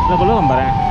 Lo belum barang.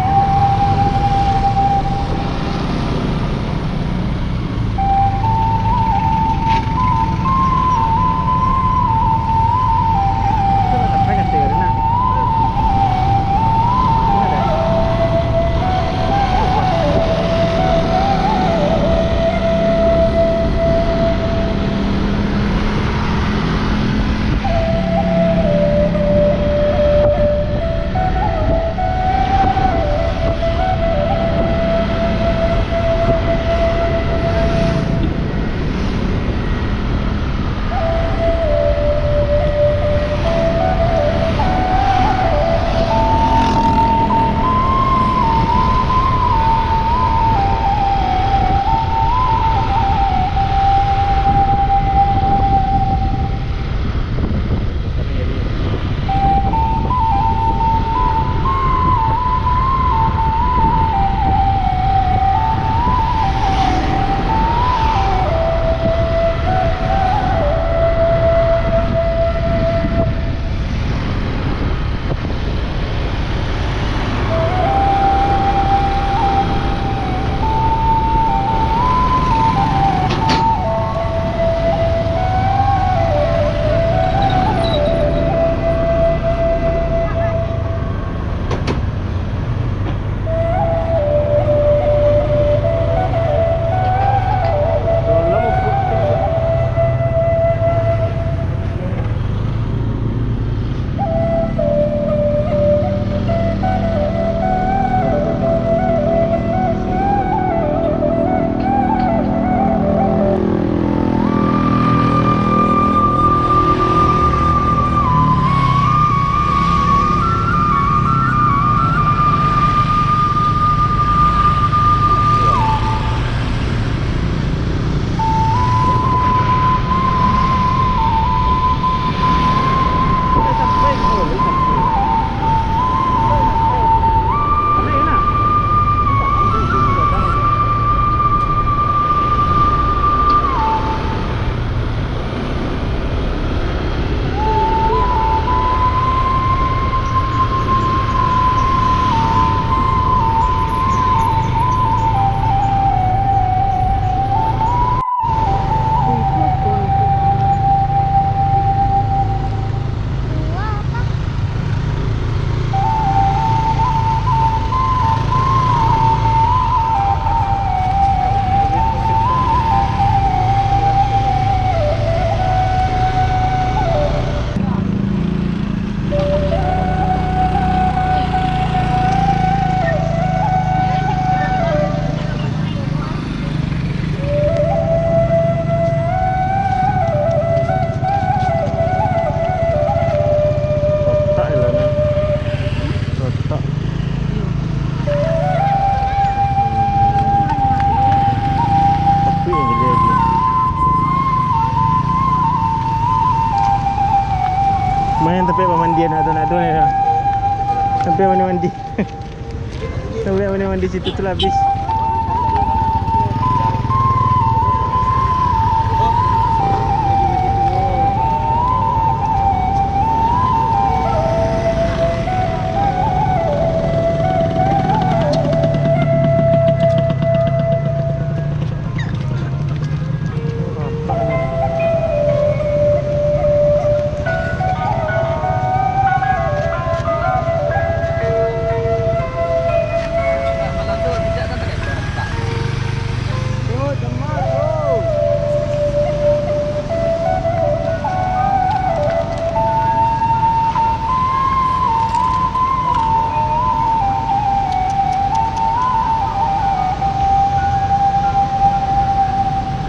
Main tempat pemandian nak tu ni dah. Sampai mandi-mandi. Sampai mandi-mandi situ tu lah habis.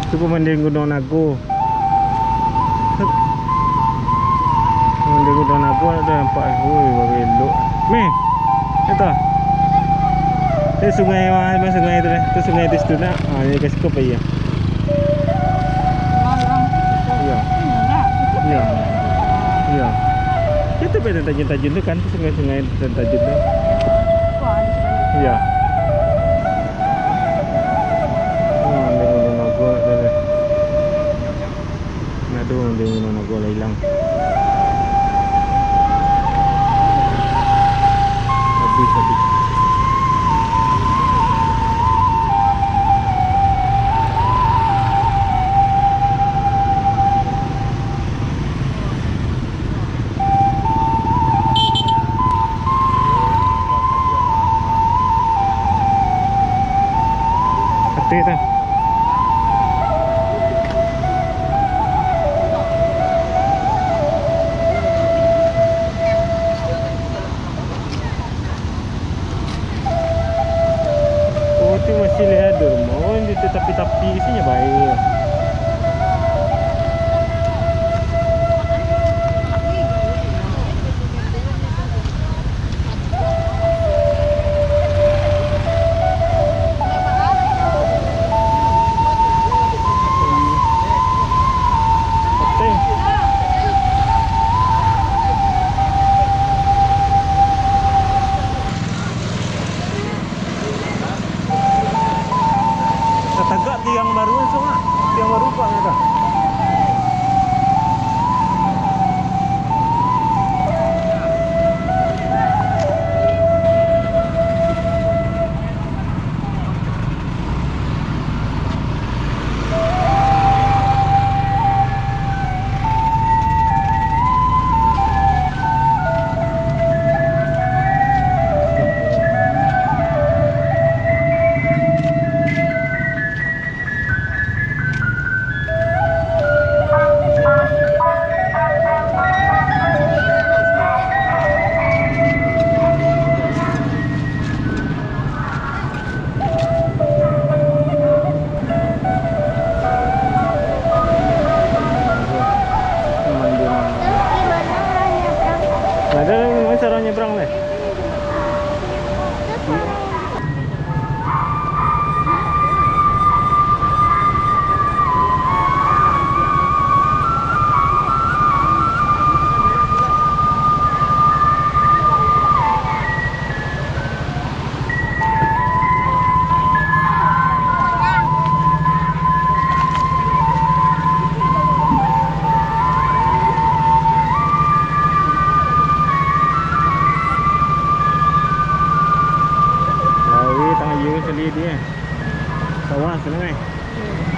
Itu pemandian Gunung Nago. Pemandian Gunung Nago ada nampak. Oi, bagus elok. Meh. Itu. Itu sungai mana sungai itu? Itu sungai di situ nak. Ah, ni kasih kau payah. Ya. Ya. Ya. Itu pada tajun-tajun tu kan, sungai-sungai dan tajun tu. Ya. Aduh, dia Gunung Nago lah hilang. Habis. itu masih lihat rumah. Oh, di tepi-tepi isinya baik. Tegak tiang baru esok ah. Tiang baru pak ada. Ada yang cara nyebrang nih. Sekali dia sawah sana ni.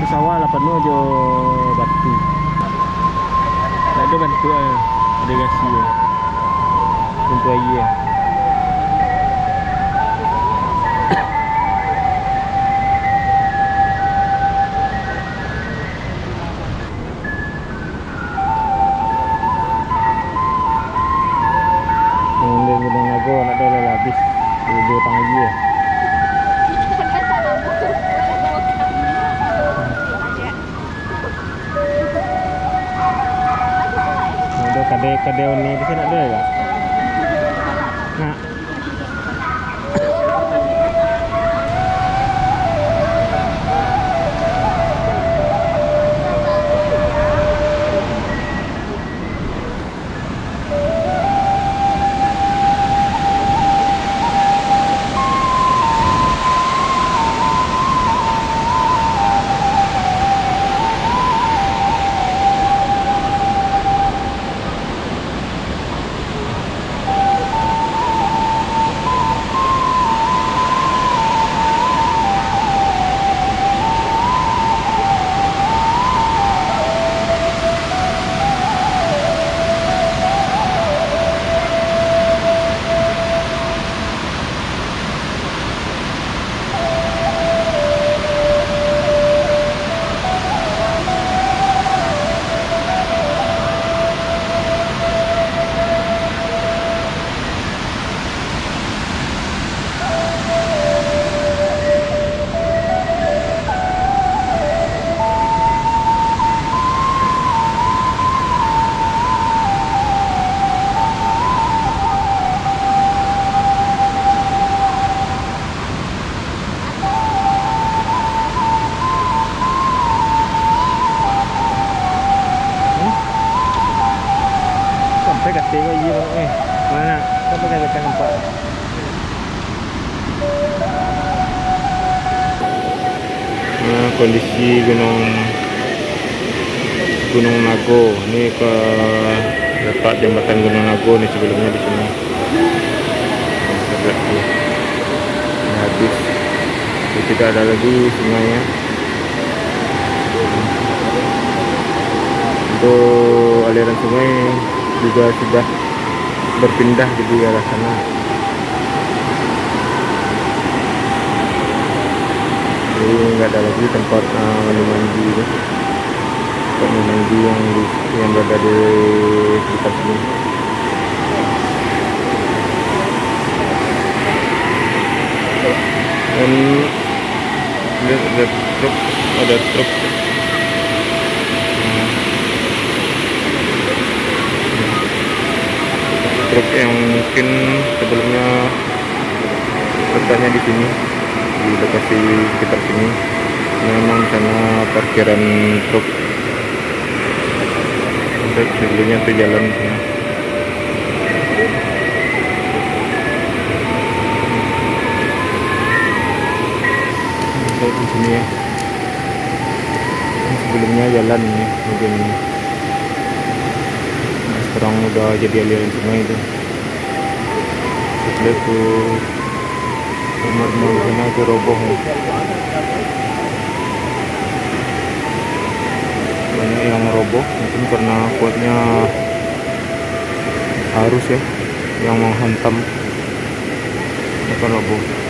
Di sawah lah penuh je batu. Tak ada bantu ada gasi untuk air. Dia Gunung Nago nak dah habis. Dia panggil dia. Kadai ni di sini ada tak? Nak. Saya kat tengok je ni. Mana? Kita pakai dekat tempat. Kondisi Gunung Nago ni ke letak jambatan Gunung Nago ni sebelumnya di sini. Habis. Tidak ada lagi sungainya. Untuk aliran sungai juga sudah berpindah di arah sana. Jadi nggak ada lagi tempat mandi itu. Tempat mandi yang berada di sekitar sini. Dan lihat truk, ada truk. Truk yang mungkin sebelumnya letaknya di sini, di lokasi sekitar sini. Memang sana parkiran truk. Untuk sebelumnya tuh jalan sana. Lihat di sini ya. Sebelumnya jalan ini bagian ini. Nah, sekarang udah jadi aliran sungai itu. Lihat tuh rumah-rumah di sana itu roboh ya. Banyak yang roboh mungkin karena kuatnya arus ya yang menghantam akan roboh.